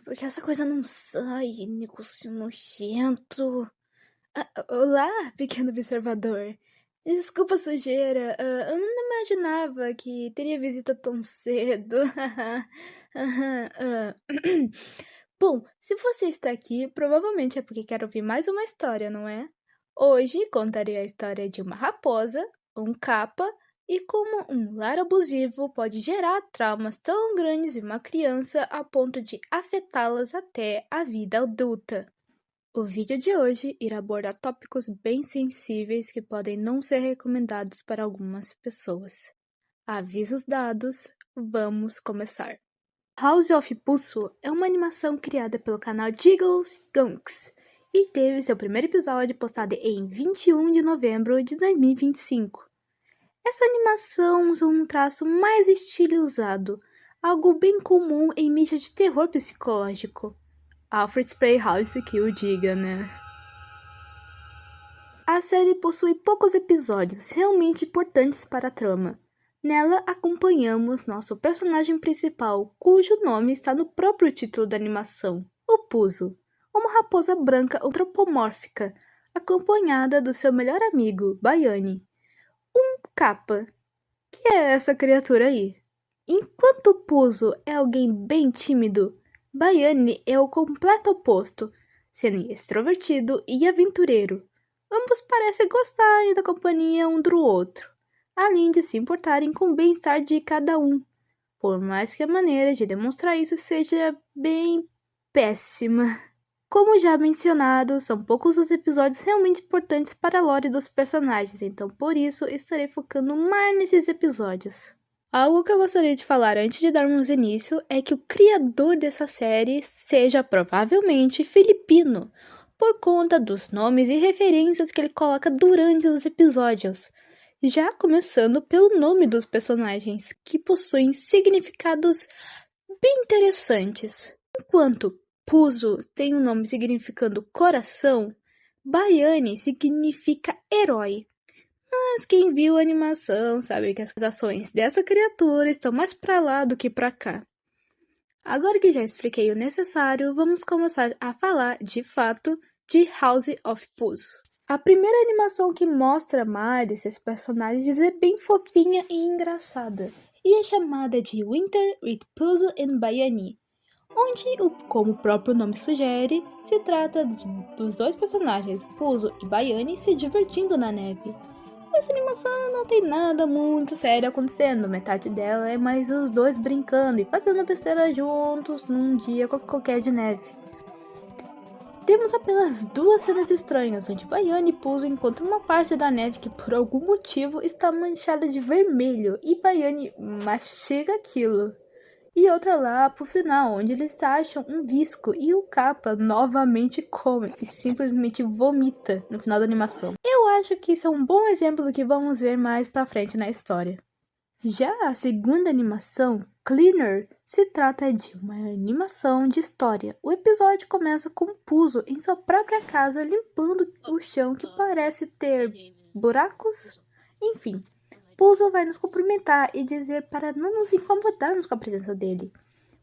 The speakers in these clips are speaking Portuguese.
Porque essa coisa não sai, negócio nojento. Olá, pequeno observador. Desculpa a sujeira, eu não imaginava que teria visita tão cedo. Bom, se você está aqui, provavelmente é porque quer ouvir mais uma história, não é? Hoje contarei a história de uma raposa, um capa e como um lar abusivo pode gerar traumas tão grandes em uma criança a ponto de afetá-las até a vida adulta. O vídeo de hoje irá abordar tópicos bem sensíveis que podem não ser recomendados para algumas pessoas. Avisos dados, vamos começar. House of Puzzle é uma animação criada pelo canal Jiggles Gunks e teve seu primeiro episódio postado em 21 de novembro de 2025. Essa animação usa um traço mais estilizado, algo bem comum em mídia de terror psicológico. Alfred Sprayhouse que o diga, né? A série possui poucos episódios realmente importantes para a trama. Nela acompanhamos nosso personagem principal, cujo nome está no próprio título da animação, o Puzo, uma raposa branca antropomórfica, acompanhada do seu melhor amigo, Baiane, um capa. Que é essa criatura aí? Enquanto o Puzo é alguém bem tímido, Baiane é o completo oposto, sendo extrovertido e aventureiro. Ambos parecem gostarem da companhia um do outro, além de se importarem com o bem-estar de cada um, por mais que a maneira de demonstrar isso seja bem péssima. Como já mencionado, são poucos os episódios realmente importantes para a lore dos personagens, então por isso estarei focando mais nesses episódios. Algo que eu gostaria de falar antes de darmos início é que o criador dessa série seja provavelmente filipino, por conta dos nomes e referências que ele coloca durante os episódios, já começando pelo nome dos personagens, que possuem significados bem interessantes. Enquanto Puzo tem um nome significando coração, Baiane significa herói. Mas quem viu a animação sabe que as ações dessa criatura estão mais pra lá do que pra cá. Agora que já expliquei o necessário, vamos começar a falar, de fato, de House of Puzzle. A primeira animação que mostra mais desses personagens é bem fofinha e engraçada, e é chamada de Winter with Puzzle and Baiane, onde, como o próprio nome sugere, se trata dos dois personagens, Puzzle e Baiane, se divertindo na neve. Essa animação não tem nada muito sério acontecendo, metade dela é mais os dois brincando e fazendo besteira juntos num dia qualquer de neve. Temos apenas duas cenas estranhas, onde Baiane e Puzo encontram uma parte da neve que por algum motivo está manchada de vermelho e Baiane mastiga aquilo. E outra lá pro final, onde eles acham um visco e o capa novamente come e simplesmente vomita no final da animação. Eu acho que isso é um bom exemplo do que vamos ver mais pra frente na história. Já a segunda animação, Cleaner, se trata de uma animação de história. O episódio começa com Puzo em sua própria casa limpando o chão que parece ter buracos. Enfim, Puzo vai nos cumprimentar e dizer para não nos incomodarmos com a presença dele,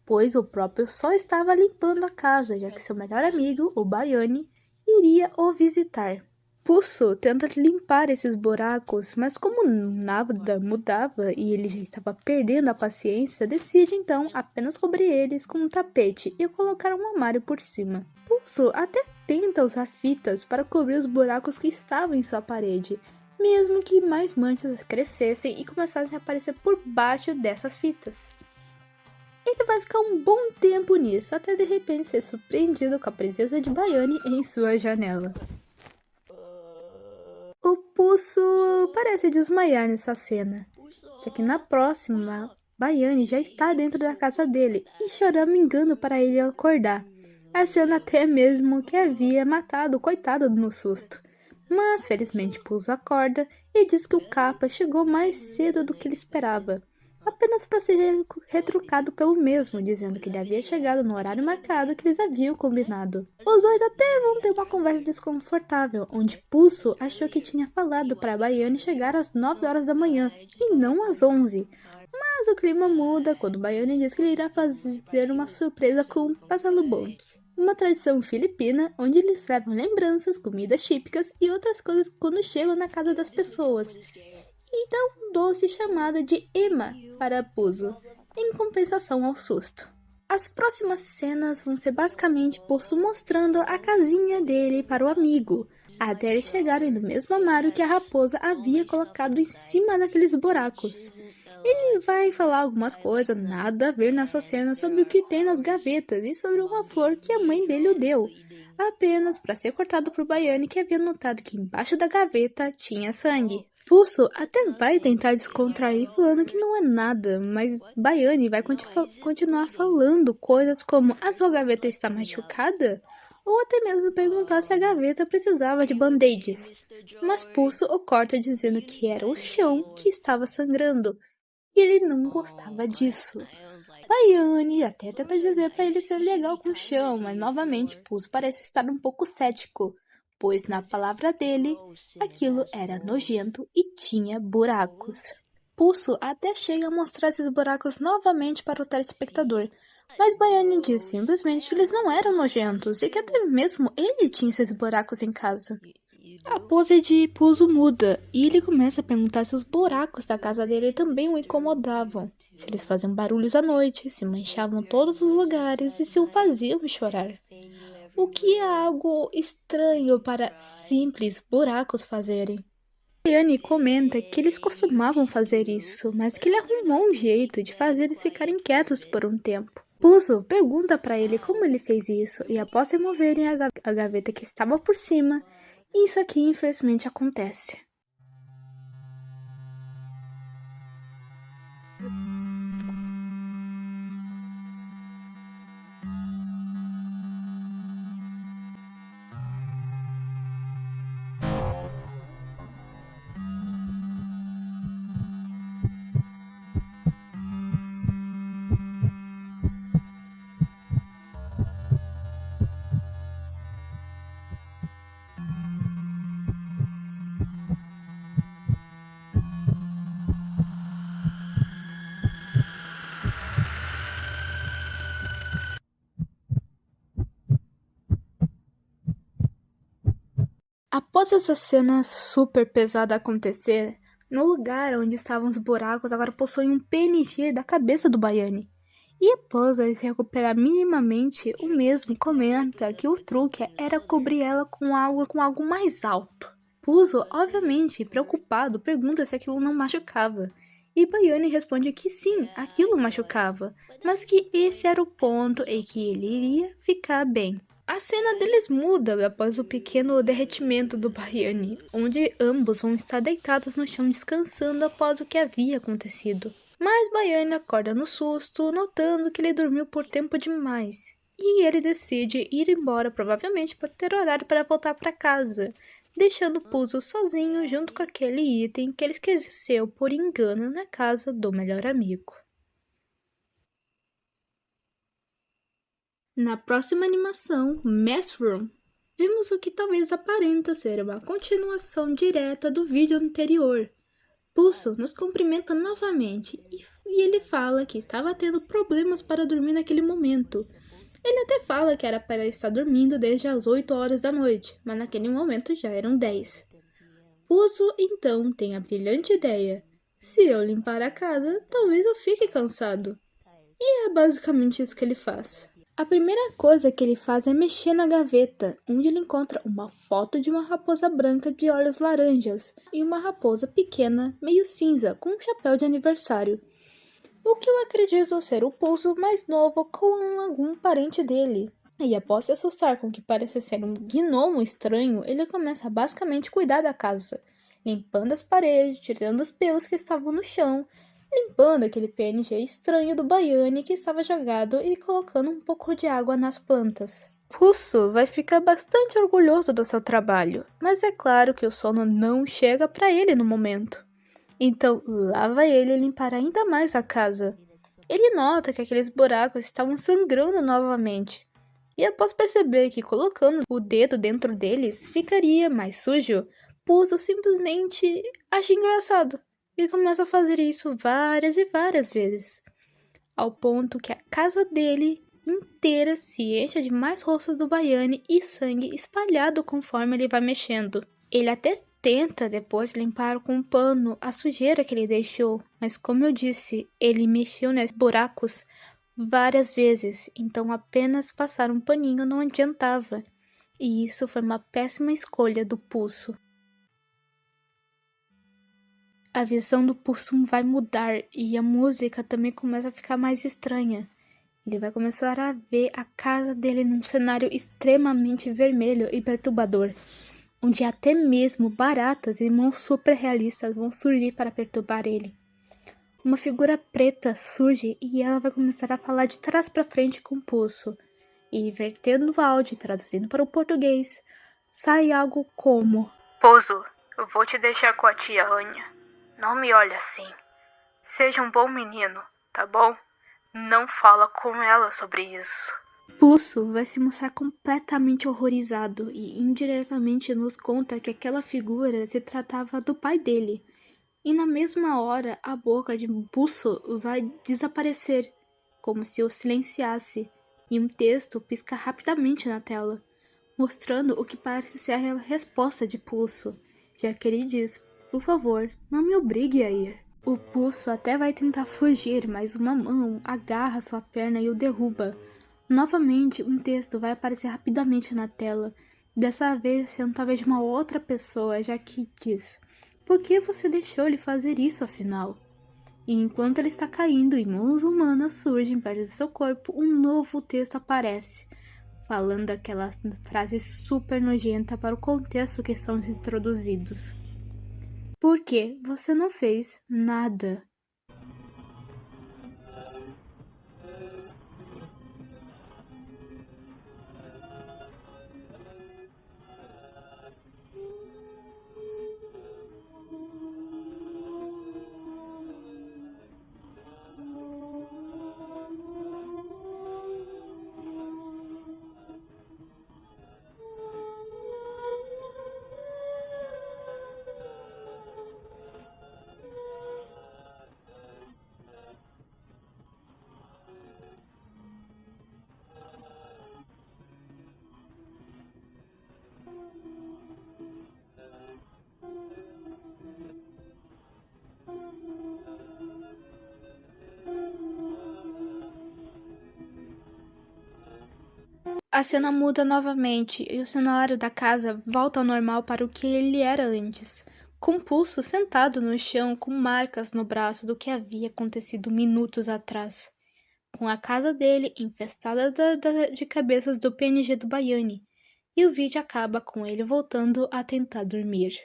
pois o próprio só estava limpando a casa, já que seu melhor amigo, o Baiane, iria o visitar. Puzo tenta limpar esses buracos, mas como nada mudava e ele já estava perdendo a paciência, decide então apenas cobrir eles com um tapete e colocar um armário por cima. Puzo até tenta usar fitas para cobrir os buracos que estavam em sua parede, mesmo que mais manchas crescessem e começassem a aparecer por baixo dessas fitas. Ele vai ficar um bom tempo nisso, até de repente ser surpreendido com a presença de Baiane em sua janela. O Puzo parece desmaiar nessa cena, já que na próxima, Baiane já está dentro da casa dele e choramingando para ele acordar, achando até mesmo que havia matado o coitado no susto. Mas felizmente Puzo acorda e diz que o capa chegou mais cedo do que ele esperava, apenas para ser retrucado pelo mesmo, dizendo que ele havia chegado no horário marcado que eles haviam combinado. Os dois até vão ter uma conversa desconfortável, onde Puzo achou que tinha falado para Baiane chegar às 9 horas da manhã e não às 11, Mas o clima muda quando Baiane diz que ele irá fazer uma surpresa com Pasalubong, uma tradição filipina onde eles levam lembranças, comidas típicas e outras coisas quando chegam na casa das pessoas, e dá um doce chamado de Ema para Puzo, em compensação ao susto. As próximas cenas vão ser basicamente Puzo mostrando a casinha dele para o amigo, até eles chegarem no mesmo armário que a raposa havia colocado em cima daqueles buracos. Ele vai falar algumas coisas nada a ver nessa cena sobre o que tem nas gavetas e sobre uma flor que a mãe dele o deu, apenas para ser cortado por Baiane, que havia notado que embaixo da gaveta tinha sangue. Pulso até vai tentar descontrair falando que não é nada, mas Baiane vai continuar falando coisas como a sua gaveta está machucada? Ou até mesmo perguntar se a gaveta precisava de band-aids. Mas Pulso o corta dizendo que era o chão que estava sangrando, e ele não gostava disso. Baiane até tenta dizer para ele ser legal com o chão, mas novamente Pulso parece estar um pouco cético, pois na palavra dele, aquilo era nojento e tinha buracos. Pulso até chega a mostrar esses buracos novamente para o telespectador, mas Baiane diz simplesmente que eles não eram nojentos e que até mesmo ele tinha esses buracos em casa. A pose de Pulso muda e ele começa a perguntar se os buracos da casa dele também o incomodavam, se eles faziam barulhos à noite, se manchavam todos os lugares e se o faziam chorar. O que é algo estranho para simples buracos fazerem. Baiane comenta que eles costumavam fazer isso, mas que ele arrumou um jeito de fazer eles ficarem quietos por um tempo. Puzo pergunta para ele como ele fez isso, e após removerem a gaveta que estava por cima, isso aqui infelizmente acontece. Após essa cena super pesada acontecer, no lugar onde estavam os buracos agora possui um PNG da cabeça do Baiane. E após ele se recuperar minimamente, o mesmo comenta que o truque era cobrir ela com algo mais alto. Puzo, obviamente preocupado, pergunta se aquilo não machucava. E Baiane responde que sim, aquilo machucava, mas que esse era o ponto em que ele iria ficar bem. A cena deles muda após o pequeno derretimento do Baiane, onde ambos vão estar deitados no chão descansando após o que havia acontecido. Mas Baiane acorda no susto, notando que ele dormiu por tempo demais. E ele decide ir embora, provavelmente por ter horário para voltar para casa, deixando Puzo sozinho junto com aquele item que ele esqueceu por engano na casa do melhor amigo. Na próxima animação, Mess Room, vimos o que talvez aparenta ser uma continuação direta do vídeo anterior. Pulso nos cumprimenta novamente e ele fala que estava tendo problemas para dormir naquele momento. Ele até fala que era para estar dormindo desde as 8 horas da noite, mas naquele momento já eram 10. Pulso então tem a brilhante ideia: se eu limpar a casa, talvez eu fique cansado. E é basicamente isso que ele faz. A primeira coisa que ele faz é mexer na gaveta, onde ele encontra uma foto de uma raposa branca de olhos laranjas e uma raposa pequena, meio cinza, com um chapéu de aniversário. O que eu acredito ser o Pulso mais novo com algum parente dele. E após se assustar com o que parece ser um gnomo estranho, ele começa a basicamente cuidar da casa, limpando as paredes, tirando os pelos que estavam no chão, limpando aquele PNG estranho do Baiane que estava jogado e colocando um pouco de água nas plantas. Pulso vai ficar bastante orgulhoso do seu trabalho, mas é claro que o sono não chega para ele no momento. Então lá vai ele limpar ainda mais a casa. Ele nota que aqueles buracos estavam sangrando novamente. E após perceber que colocando o dedo dentro deles ficaria mais sujo, Pulso simplesmente acha engraçado. e começa a fazer isso várias e várias vezes, ao ponto que a casa dele inteira se enche de mais rostos do Baiane e sangue espalhado conforme ele vai mexendo. Ele até tenta depois limpar com um pano a sujeira que ele deixou, mas como eu disse, ele mexeu nesses buracos várias vezes, então apenas passar um paninho não adiantava. E isso foi uma péssima escolha do Pulso. A visão do Pulso vai mudar e a música também começa a ficar mais estranha. Ele vai começar a ver a casa dele num cenário extremamente vermelho e perturbador, onde até mesmo baratas e mãos super realistas vão surgir para perturbar ele. Uma figura preta surge e ela vai começar a falar de trás para frente com o Pulso. E invertendo o áudio e traduzindo para o português, sai algo como: Pulso, eu vou te deixar com a tia Anya. Não me olhe assim. Seja um bom menino, tá bom? Não fala com ela sobre isso. Pulso vai se mostrar completamente horrorizado e indiretamente nos conta que aquela figura se tratava do pai dele. E na mesma hora, a boca de Pulso vai desaparecer, como se o silenciasse, e um texto pisca rapidamente na tela, mostrando o que parece ser a resposta de Pulso, já que ele diz: por favor, não me obrigue a ir. O Pulso até vai tentar fugir, mas uma mão agarra sua perna e o derruba. Novamente, um texto vai aparecer rapidamente na tela, dessa vez sendo talvez de uma outra pessoa, já que diz: por que você deixou ele fazer isso afinal? E enquanto ele está caindo e mãos humanas surgem perto do seu corpo, um novo texto aparece, falando aquela frase super nojenta para o contexto que estão introduzidos. Por que você não fez nada? A cena muda novamente e o cenário da casa volta ao normal para o que ele era antes, com Pulso sentado no chão com marcas no braço do que havia acontecido minutos atrás, com a casa dele infestada de cabeças do PNG do Baiane, e o vídeo acaba com ele voltando a tentar dormir.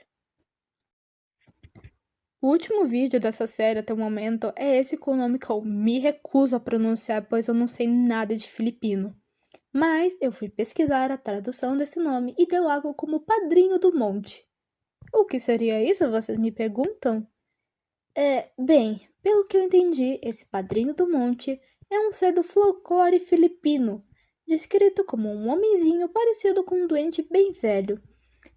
O último vídeo dessa série até o momento é esse com o nome que eu me recuso a pronunciar, pois eu não sei nada de filipino. Mas eu fui pesquisar a tradução desse nome e deu algo como Padrinho do Monte. O que seria isso, vocês me perguntam? Bem, pelo que eu entendi, esse Padrinho do Monte é um ser do folclore filipino, descrito como um homenzinho parecido com um doente bem velho.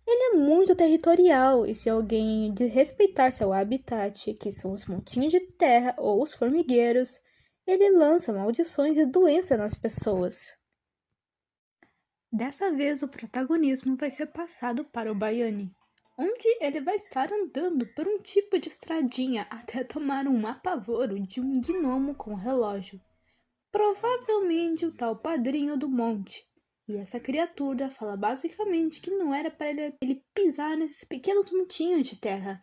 Ele é muito territorial e se alguém desrespeitar seu habitat, que são os montinhos de terra ou os formigueiros, ele lança maldições e doenças nas pessoas. Dessa vez o protagonismo vai ser passado para o Baiane, onde ele vai estar andando por um tipo de estradinha até tomar um apavoro de um gnomo com relógio. Provavelmente o tal padrinho do monte. E essa criatura fala basicamente que não era para ele pisar nesses pequenos montinhos de terra.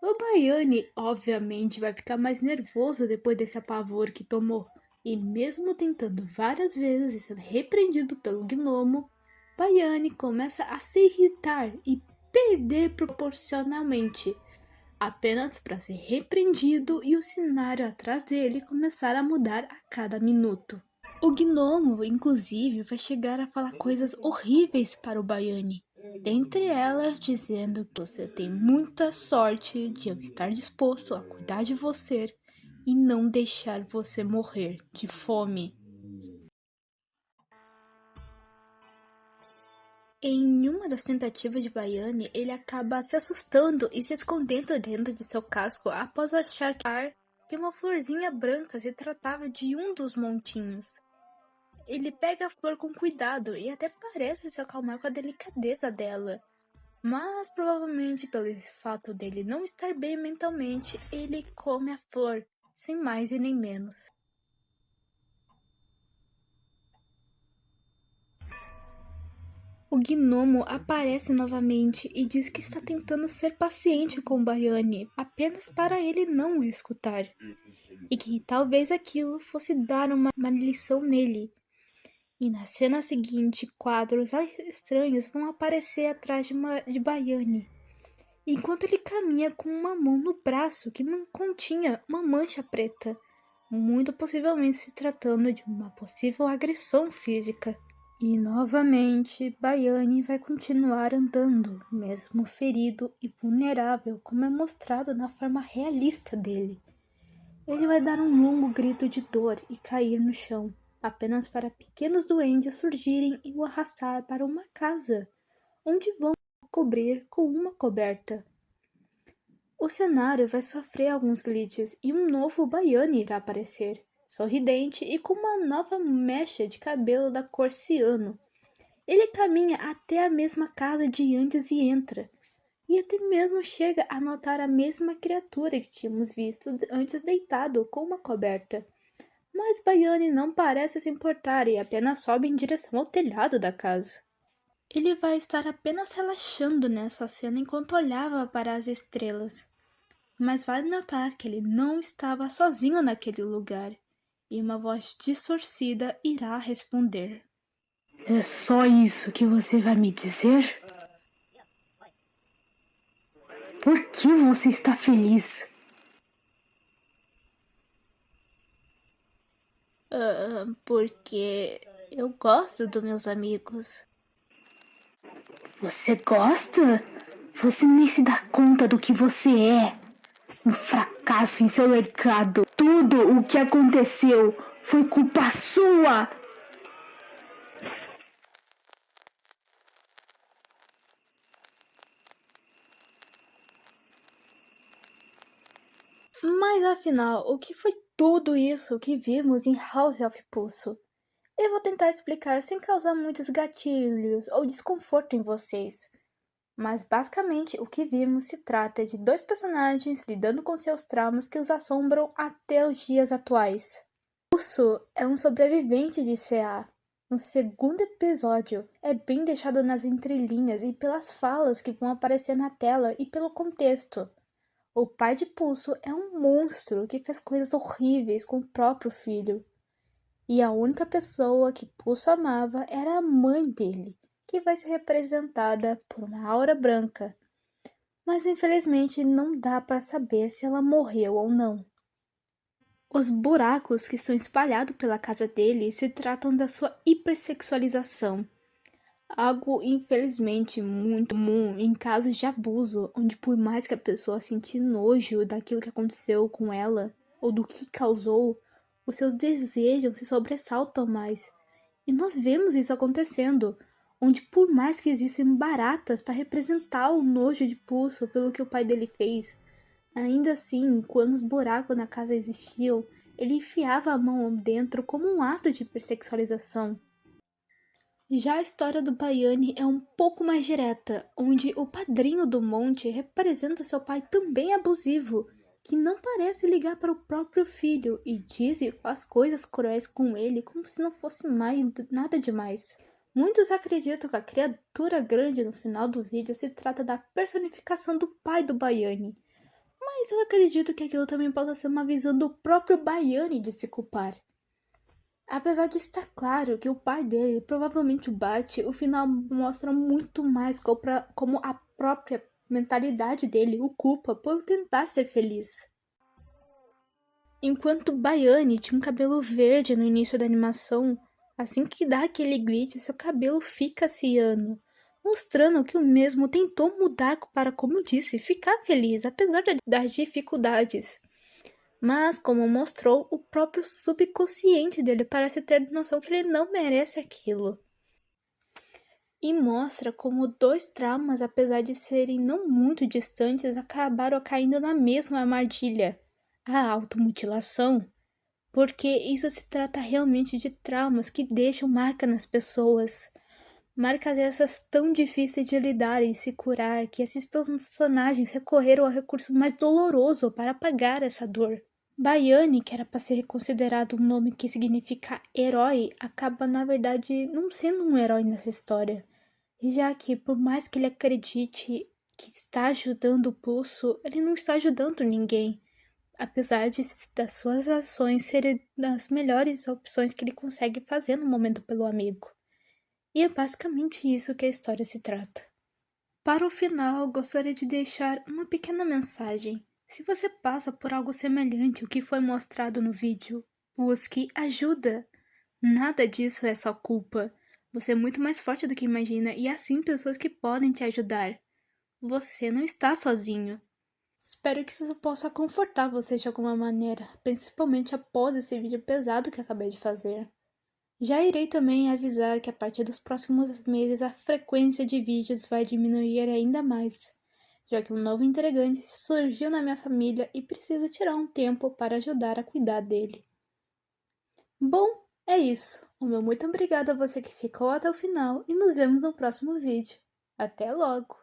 O Baiane, obviamente, vai ficar mais nervoso depois desse apavoro que tomou. E mesmo tentando várias vezes e sendo repreendido pelo gnomo, Baiane começa a se irritar e perder proporcionalmente, apenas para ser repreendido e o cenário atrás dele começar a mudar a cada minuto. O gnomo, inclusive, vai chegar a falar coisas horríveis para o Baiane, dentre elas dizendo que você tem muita sorte de eu estar disposto a cuidar de você e não deixar você morrer de fome. Em uma das tentativas de Baiane, ele acaba se assustando e se escondendo dentro de seu casco após achar que uma florzinha branca se tratava de um dos montinhos. Ele pega a flor com cuidado e até parece se acalmar com a delicadeza dela. Mas provavelmente pelo fato dele não estar bem mentalmente, ele come a flor, sem mais e nem menos. O gnomo aparece novamente e diz que está tentando ser paciente com Baiane, apenas para ele não o escutar, e que talvez aquilo fosse dar uma lição nele. E na cena seguinte, quadros estranhos vão aparecer atrás de Baiane, enquanto ele caminha com uma mão no braço que continha uma mancha preta, muito possivelmente se tratando de uma possível agressão física. E novamente, Baiane vai continuar andando, mesmo ferido e vulnerável, como é mostrado na forma realista dele. Ele vai dar um longo grito de dor e cair no chão, apenas para pequenos duendes surgirem e o arrastar para uma casa, onde vão cobrir com uma coberta. O cenário vai sofrer alguns glitches e um novo Baiane irá aparecer, sorridente e com uma nova mecha de cabelo da cor ciano. Ele caminha até a mesma casa de antes e entra, e até mesmo chega a notar a mesma criatura que tínhamos visto antes deitado com uma coberta. Mas Baiane não parece se importar e apenas sobe em direção ao telhado da casa. Ele vai estar apenas relaxando nessa cena enquanto olhava para as estrelas. Mas vai notar que ele não estava sozinho naquele lugar, e uma voz distorcida irá responder. É só isso que você vai me dizer? Por que você está feliz? Porque eu gosto dos meus amigos. Você gosta? Você nem se dá conta do que você é. Um fracasso em seu legado. Tudo o que aconteceu foi culpa sua. Mas afinal, o que foi tudo isso que vimos em House of Pulso? Eu vou tentar explicar sem causar muitos gatilhos ou desconforto em vocês. Mas basicamente o que vimos se trata de dois personagens lidando com seus traumas que os assombram até os dias atuais. Pulso é um sobrevivente de CA. No segundo episódio, é bem deixado nas entrelinhas e pelas falas que vão aparecer na tela e pelo contexto. O pai de Pulso é um monstro que fez coisas horríveis com o próprio filho. E a única pessoa que Pulso amava era a mãe dele, que vai ser representada por uma aura branca. Mas infelizmente não dá para saber se ela morreu ou não. Os buracos que estão espalhados pela casa dele se tratam da sua hipersexualização. Algo infelizmente muito comum em casos de abuso, onde por mais que a pessoa sentir nojo daquilo que aconteceu com ela, ou do que causou, os seus desejos se sobressaltam mais. E nós vemos isso acontecendo, onde por mais que existem baratas para representar o nojo de Pulso pelo que o pai dele fez, ainda assim, quando os buracos na casa existiam, ele enfiava a mão dentro como um ato de hipersexualização. Já a história do Baiane é um pouco mais direta, onde o padrinho do monte representa seu pai também abusivo, que não parece ligar para o próprio filho e diz e faz coisas cruéis com ele como se não fosse mais nada demais. Muitos acreditam que a criatura grande no final do vídeo se trata da personificação do pai do Baiane, mas eu acredito que aquilo também possa ser uma visão do próprio Baiane de se culpar. Apesar de estar claro que o pai dele provavelmente o bate, o final mostra muito mais como a própria mentalidade dele o culpa por tentar ser feliz. Enquanto Baiane tinha um cabelo verde no início da animação, assim que dá aquele glitch, seu cabelo fica ciano, mostrando que o mesmo tentou mudar para, como eu disse, ficar feliz, apesar das dificuldades. Mas, como mostrou, o próprio subconsciente dele parece ter noção que ele não merece aquilo. e mostra como dois traumas, apesar de serem não muito distantes, acabaram caindo na mesma armadilha, a automutilação. Porque isso se trata realmente de traumas que deixam marca nas pessoas. Marcas essas tão difíceis de lidar e se curar que esses personagens recorreram ao recurso mais doloroso para apagar essa dor. Baiane, que era para ser considerado um nome que significa herói, acaba na verdade não sendo um herói nessa história. Já que, por mais que ele acredite que está ajudando o Pulso, ele não está ajudando ninguém. Apesar das suas ações serem das melhores opções que ele consegue fazer no momento pelo amigo. E é basicamente isso que a história se trata. Para o final, gostaria de deixar uma pequena mensagem. Se você passa por algo semelhante ao que foi mostrado no vídeo, busque ajuda. Nada disso é só culpa. Você é muito mais forte do que imagina e há sim pessoas que podem te ajudar. Você não está sozinho. Espero que isso possa confortar você de alguma maneira, principalmente após esse vídeo pesado que acabei de fazer. Já irei também avisar que a partir dos próximos meses a frequência de vídeos vai diminuir ainda mais, já que um novo integrante surgiu na minha família e preciso tirar um tempo para ajudar a cuidar dele. Bom, é isso. O meu muito obrigado a você que ficou até o final e nos vemos no próximo vídeo. Até logo!